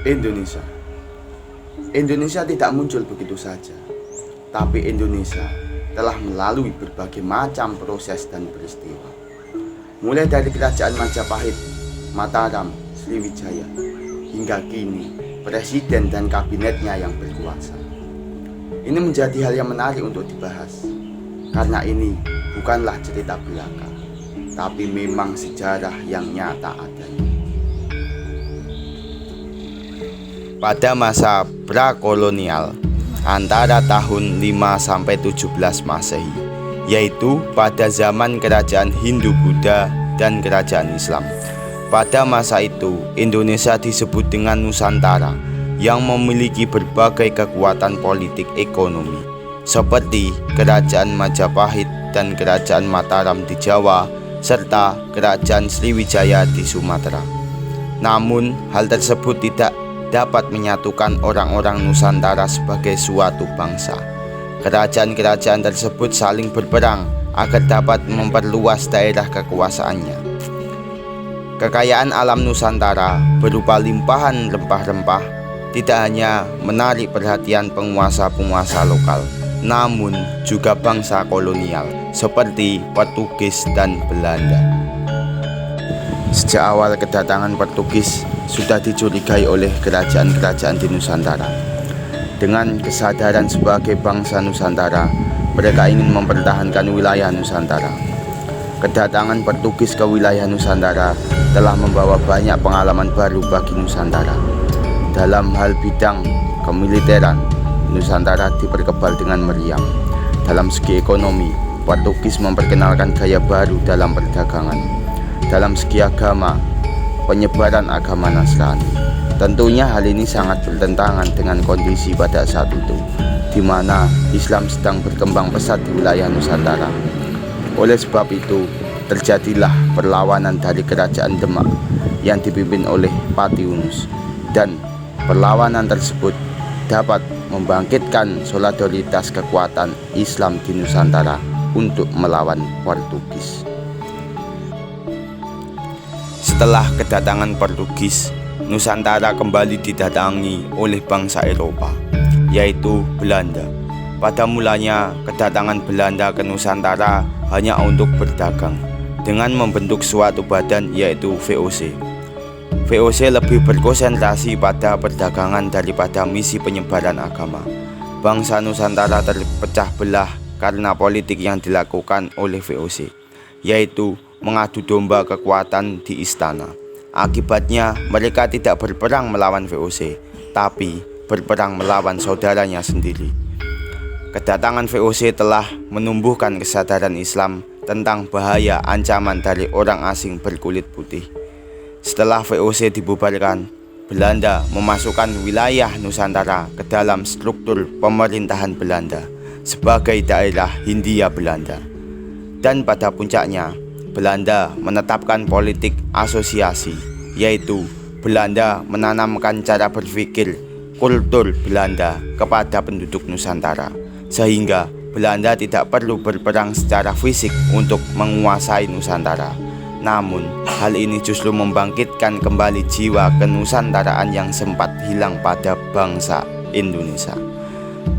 Indonesia. Indonesia tidak muncul begitu saja, tapi Indonesia telah melalui berbagai macam proses dan peristiwa. Mulai dari kerajaan Majapahit, Mataram, Sriwijaya, hingga kini presiden dan kabinetnya yang berkuasa. Ini menjadi hal yang menarik untuk dibahas, karena ini bukanlah cerita belaka, tapi memang sejarah yang nyata adanya. Pada masa prakolonial antara tahun 5-17 Masehi, yaitu pada zaman kerajaan Hindu-Buddha dan kerajaan Islam. Pada masa itu, Indonesia disebut dengan Nusantara yang memiliki berbagai kekuatan politik ekonomi, seperti kerajaan Majapahit dan kerajaan Mataram di Jawa, serta kerajaan Sriwijaya di Sumatera. Namun, hal tersebut tidak dapat menyatukan orang-orang Nusantara sebagai suatu bangsa. Kerajaan-kerajaan tersebut saling berperang agar dapat memperluas daerah kekuasaannya. Kekayaan alam Nusantara berupa limpahan rempah-rempah tidak hanya menarik perhatian penguasa-penguasa lokal, namun juga bangsa kolonial seperti Portugis dan Belanda. Sejak awal kedatangan Portugis sudah dicurigai oleh kerajaan-kerajaan di Nusantara. Dengan kesadaran sebagai bangsa Nusantara, mereka ingin mempertahankan wilayah Nusantara. Kedatangan Portugis ke wilayah Nusantara telah membawa banyak pengalaman baru bagi Nusantara. Dalam hal bidang kemiliteran, Nusantara diperkebal dengan meriam. Dalam segi ekonomi, Portugis memperkenalkan gaya baru dalam perdagangan. Dalam segi agama, penyebaran agama Nasrani. Tentunya hal ini sangat bertentangan dengan kondisi pada saat itu, di mana Islam sedang berkembang pesat di wilayah Nusantara. Oleh sebab itu, terjadilah perlawanan dari kerajaan Demak yang dipimpin oleh Pati Unus, dan perlawanan tersebut dapat membangkitkan solidaritas kekuatan Islam di Nusantara untuk melawan Portugis. Setelah kedatangan Portugis, Nusantara kembali didatangi oleh bangsa Eropa, yaitu Belanda. Pada mulanya, kedatangan Belanda ke Nusantara hanya untuk berdagang, dengan membentuk suatu badan yaitu VOC. VOC lebih berkonsentrasi pada perdagangan daripada misi penyebaran agama. Bangsa Nusantara terpecah belah karena politik yang dilakukan oleh VOC, yaitu mengadu domba kekuatan di istana. Akibatnya, mereka tidak berperang melawan VOC, tapi berperang melawan saudaranya sendiri. Kedatangan VOC telah menumbuhkan kesadaran Islam tentang bahaya ancaman dari orang asing berkulit putih. Setelah VOC dibubarkan, Belanda memasukkan wilayah Nusantara ke dalam struktur pemerintahan Belanda sebagai daerah Hindia Belanda. Dan pada puncaknya, Belanda menetapkan politik asosiasi, yaitu Belanda menanamkan cara berpikir kultur Belanda kepada penduduk Nusantara, sehingga Belanda tidak perlu berperang secara fisik untuk menguasai Nusantara. Namun, hal ini justru membangkitkan kembali jiwa kenusantaraan yang sempat hilang pada bangsa Indonesia.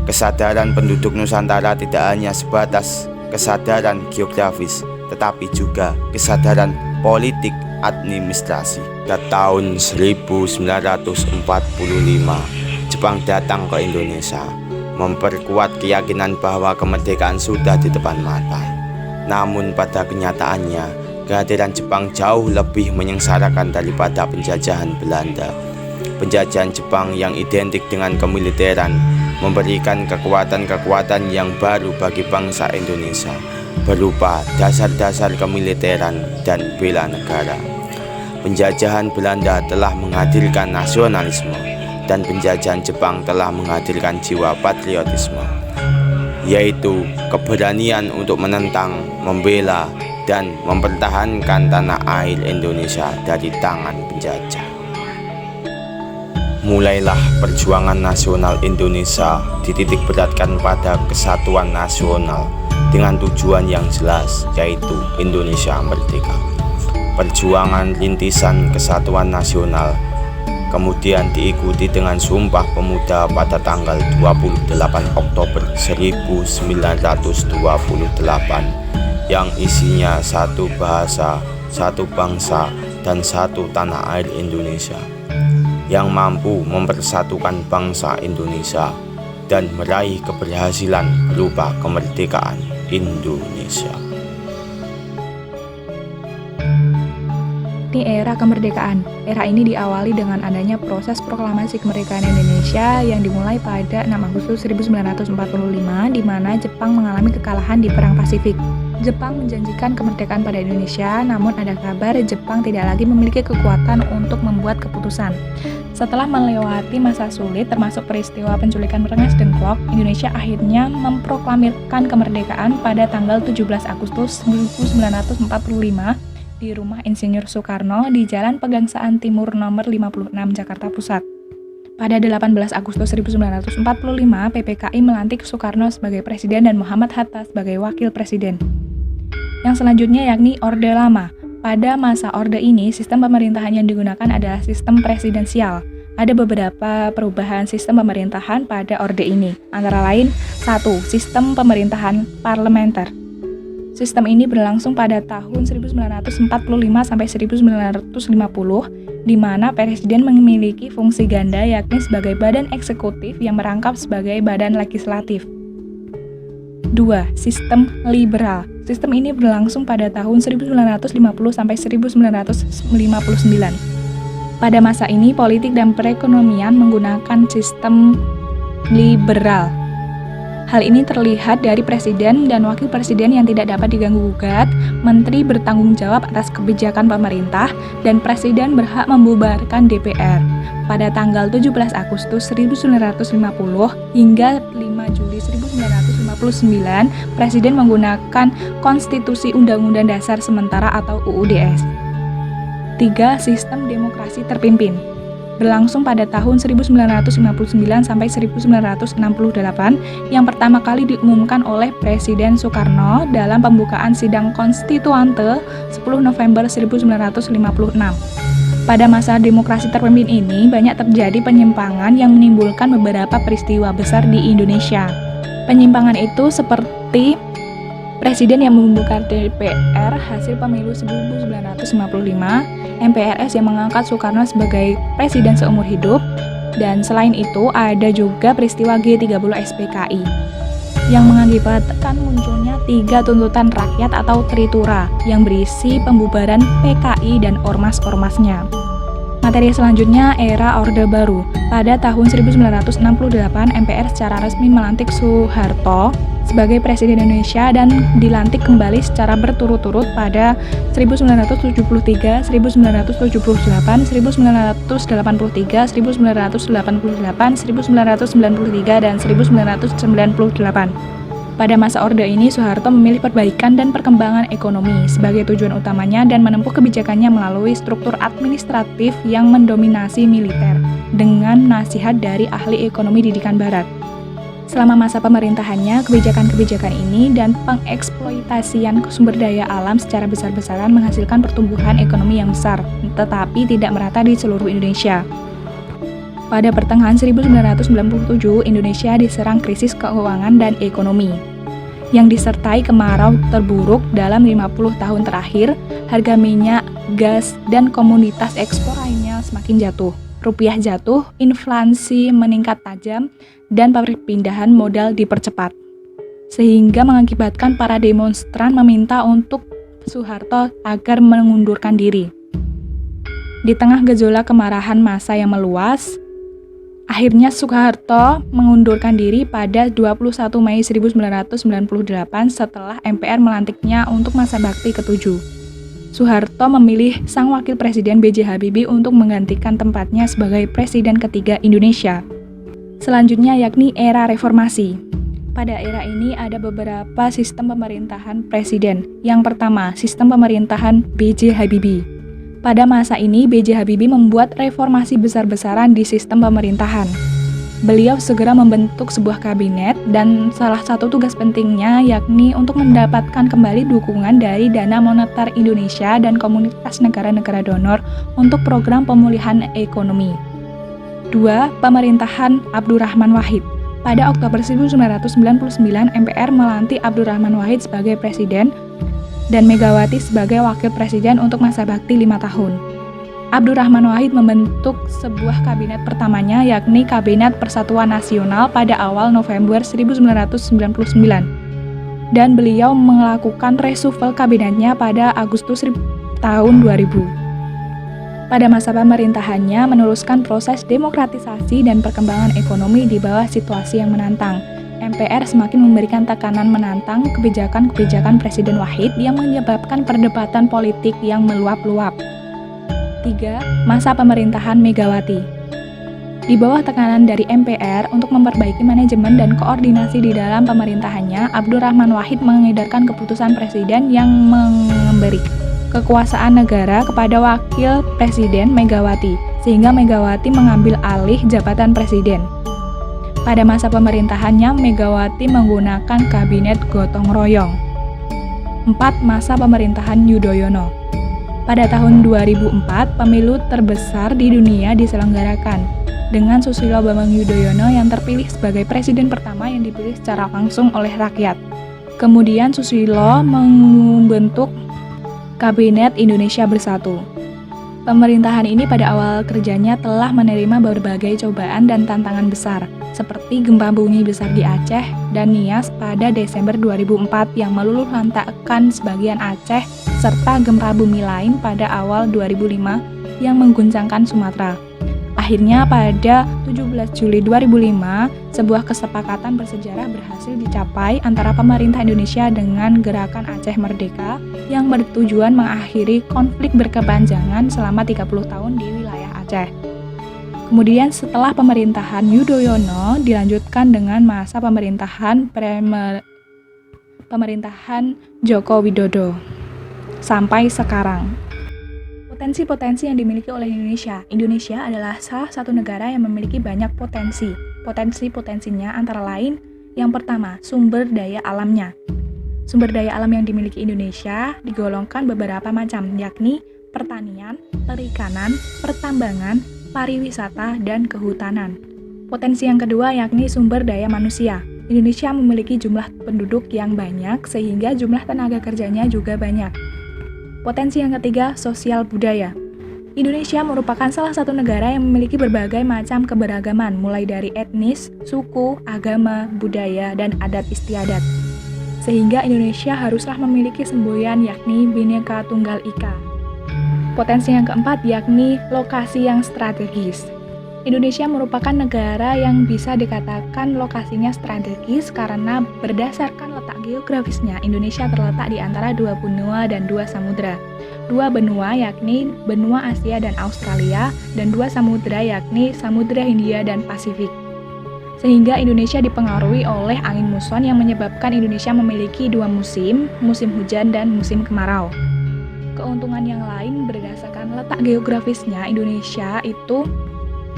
Kesadaran penduduk Nusantara tidak hanya sebatas kesadaran geografis, tetapi juga kesadaran politik administrasi. Pada tahun 1945, Jepang datang ke Indonesia, memperkuat keyakinan bahwa kemerdekaan sudah di depan mata. Namun pada kenyataannya, kehadiran Jepang jauh lebih menyengsarakan daripada penjajahan Belanda. Penjajahan Jepang yang identik dengan kemiliteran memberikan kekuatan-kekuatan yang baru bagi bangsa Indonesia, berupa dasar-dasar kemiliteran dan bela negara. Penjajahan Belanda telah menghadirkan nasionalisme, dan penjajahan Jepang telah menghadirkan jiwa patriotisme, yaitu keberanian untuk menentang, membela, dan mempertahankan tanah air Indonesia dari tangan penjajah. Mulailah perjuangan nasional Indonesia dititik beratkan pada kesatuan nasional dengan tujuan yang jelas, yaitu Indonesia merdeka. Perjuangan rintisan kesatuan nasional kemudian diikuti dengan Sumpah Pemuda pada tanggal 28 Oktober 1928 yang isinya satu bahasa, satu bangsa, dan satu tanah air Indonesia, yang mampu mempersatukan bangsa Indonesia dan meraih keberhasilan berupa kemerdekaan Indonesia. Ini era kemerdekaan. Era ini diawali dengan adanya proses proklamasi kemerdekaan Indonesia yang dimulai pada 6 Agustus 1945 di mana Jepang mengalami kekalahan di Perang Pasifik. Jepang menjanjikan kemerdekaan pada Indonesia, namun ada kabar Jepang tidak lagi memiliki kekuatan untuk membuat keputusan. Setelah melewati masa sulit termasuk peristiwa penculikan Rengas Dengklok, Indonesia akhirnya memproklamirkan kemerdekaan pada tanggal 17 Agustus 1945 di Rumah Insinyur Soekarno di Jalan Pegangsaan Timur nomor 56 Jakarta Pusat. Pada 18 Agustus 1945, PPKI melantik Soekarno sebagai presiden dan Muhammad Hatta sebagai wakil presiden. Yang selanjutnya yakni Orde Lama. Pada masa Orde ini, sistem pemerintahan yang digunakan adalah sistem presidensial. Ada beberapa perubahan sistem pemerintahan pada Orde ini, antara lain 1. Sistem pemerintahan parlementer. Sistem ini berlangsung pada tahun 1945 sampai 1950, di mana presiden memiliki fungsi ganda yakni sebagai badan eksekutif yang merangkap sebagai badan legislatif. 2. Sistem liberal. Sistem ini berlangsung pada tahun 1950 sampai 1959. Pada masa ini, politik dan perekonomian menggunakan sistem liberal. Hal ini terlihat dari presiden dan wakil presiden yang tidak dapat diganggu-gugat, menteri bertanggung jawab atas kebijakan pemerintah, dan presiden berhak membubarkan DPR. Pada tanggal 17 Agustus 1950 hingga 5 Juli 1959, presiden menggunakan Konstitusi Undang-Undang Dasar Sementara atau UUDS. 3. Sistem demokrasi terpimpin. Berlangsung pada tahun 1959 sampai 1968 yang pertama kali diumumkan oleh Presiden Soekarno dalam pembukaan sidang konstituante 10 November 1956. Pada masa demokrasi terpimpin ini banyak terjadi penyimpangan yang menimbulkan beberapa peristiwa besar di Indonesia. Penyimpangan itu seperti Presiden yang membuka DPR hasil pemilu 1955, MPRS yang mengangkat Soekarno sebagai presiden seumur hidup, dan selain itu ada juga peristiwa G30 SPKI yang mengakibatkan munculnya 3 tuntutan rakyat atau Tritura yang berisi pembubaran PKI dan ormas-ormasnya. Materi selanjutnya era Orde Baru. Pada tahun 1968, MPR secara resmi melantik Soeharto sebagai Presiden Indonesia dan dilantik kembali secara berturut-turut pada 1973, 1978, 1983, 1988, 1993, dan 1998. Pada masa Orde ini, Soeharto memilih perbaikan dan perkembangan ekonomi sebagai tujuan utamanya dan menempuh kebijakannya melalui struktur administratif yang mendominasi militer dengan nasihat dari ahli ekonomi didikan barat. Selama masa pemerintahannya, kebijakan-kebijakan ini dan pengeksploitasian sumber daya alam secara besar-besaran menghasilkan pertumbuhan ekonomi yang besar, tetapi tidak merata di seluruh Indonesia. Pada pertengahan 1997, Indonesia diserang krisis keuangan dan ekonomi yang disertai kemarau terburuk dalam 50 tahun terakhir. Harga minyak, gas, dan komoditas ekspor lainnya semakin jatuh. Rupiah jatuh, inflasi meningkat tajam, dan perpindahan modal dipercepat. Sehingga mengakibatkan para demonstran meminta untuk Soeharto agar mengundurkan diri. Di tengah gejolak kemarahan massa yang meluas, akhirnya Soeharto mengundurkan diri pada 21 Mei 1998 setelah MPR melantiknya untuk masa bakti ke-7. Soeharto memilih sang wakil presiden B.J. Habibie untuk menggantikan tempatnya sebagai presiden ketiga Indonesia. Selanjutnya yakni era reformasi. Pada era ini ada beberapa sistem pemerintahan presiden. Yang pertama, sistem pemerintahan B.J. Habibie. Pada masa ini, B.J. Habibie membuat reformasi besar-besaran di sistem pemerintahan. Beliau segera membentuk sebuah kabinet dan salah satu tugas pentingnya yakni untuk mendapatkan kembali dukungan dari Dana Moneter Indonesia dan komunitas negara-negara donor untuk program pemulihan ekonomi. 2. Pemerintahan Abdurrahman Wahid. Pada Oktober 1999, MPR melantik Abdurrahman Wahid sebagai presiden dan Megawati sebagai wakil presiden untuk masa bakti 5 tahun. Abdurrahman Wahid membentuk sebuah kabinet pertamanya, yakni Kabinet Persatuan Nasional pada awal November 1999. Dan beliau melakukan reshuffle kabinetnya pada Agustus tahun 2000. Pada masa pemerintahannya meneruskan proses demokratisasi dan perkembangan ekonomi di bawah situasi yang menantang. MPR semakin memberikan tekanan menantang kebijakan-kebijakan Presiden Wahid yang menyebabkan perdebatan politik yang meluap-luap. 3. Masa pemerintahan Megawati. Di bawah tekanan dari MPR untuk memperbaiki manajemen dan koordinasi di dalam pemerintahannya, Abdurrahman Wahid mengedarkan keputusan presiden yang memberi kekuasaan negara kepada wakil presiden Megawati, sehingga Megawati mengambil alih jabatan presiden. Pada masa pemerintahannya, Megawati menggunakan kabinet gotong royong. 4. Masa pemerintahan Yudhoyono. Pada tahun 2004, pemilu terbesar di dunia diselenggarakan, dengan Susilo Bambang Yudhoyono yang terpilih sebagai presiden pertama yang dipilih secara langsung oleh rakyat. Kemudian Susilo membentuk Kabinet Indonesia Bersatu. Pemerintahan ini pada awal kerjanya telah menerima berbagai cobaan dan tantangan besar, seperti gempa bumi besar di Aceh dan Nias pada Desember 2004 yang meluluhlantakkan sebagian Aceh, serta gempa bumi lain pada awal 2005 yang mengguncangkan Sumatera. Akhirnya pada 17 Juli 2005, sebuah kesepakatan bersejarah berhasil dicapai antara pemerintah Indonesia dengan Gerakan Aceh Merdeka yang bertujuan mengakhiri konflik berkepanjangan selama 30 tahun di wilayah Aceh. Kemudian setelah pemerintahan Yudhoyono dilanjutkan dengan masa pemerintahan Joko Widodo sampai sekarang. Potensi-potensi yang dimiliki oleh Indonesia. Indonesia adalah salah satu negara yang memiliki banyak potensi. Potensi-potensinya antara lain, yang pertama, sumber daya alamnya. Sumber daya alam yang dimiliki Indonesia digolongkan beberapa macam, yakni pertanian, perikanan, pertambangan, pariwisata, dan kehutanan. Potensi yang kedua yakni sumber daya manusia. Indonesia memiliki jumlah penduduk yang banyak sehingga jumlah tenaga kerjanya juga banyak. Potensi yang ketiga, sosial budaya. Indonesia merupakan salah satu negara yang memiliki berbagai macam keberagaman, mulai dari etnis, suku, agama, budaya, dan adat istiadat. Sehingga Indonesia haruslah memiliki semboyan yakni Bhinneka Tunggal Ika. Potensi yang keempat yakni lokasi yang strategis. Indonesia merupakan negara yang bisa dikatakan lokasinya strategis karena berdasarkan letak geografisnya, Indonesia terletak di antara dua benua dan dua samudra. Dua benua yakni benua Asia dan Australia, dan dua samudra yakni Samudra Hindia dan Pasifik. Sehingga Indonesia dipengaruhi oleh angin muson yang menyebabkan Indonesia memiliki dua musim, musim hujan dan musim kemarau. Keuntungan yang lain berdasarkan letak geografisnya, Indonesia itu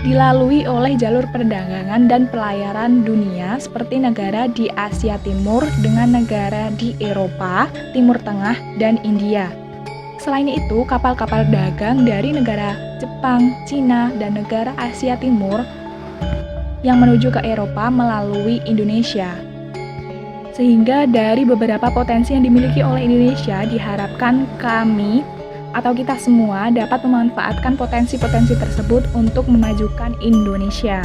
dilalui oleh jalur perdagangan dan pelayaran dunia seperti negara di Asia Timur dengan negara di Eropa, Timur Tengah, dan India. Selain itu, kapal-kapal dagang dari negara Jepang, Cina, dan negara Asia Timur yang menuju ke Eropa melalui Indonesia. Sehingga dari beberapa potensi yang dimiliki oleh Indonesia, diharapkan kami atau kita semua dapat memanfaatkan potensi-potensi tersebut untuk memajukan Indonesia.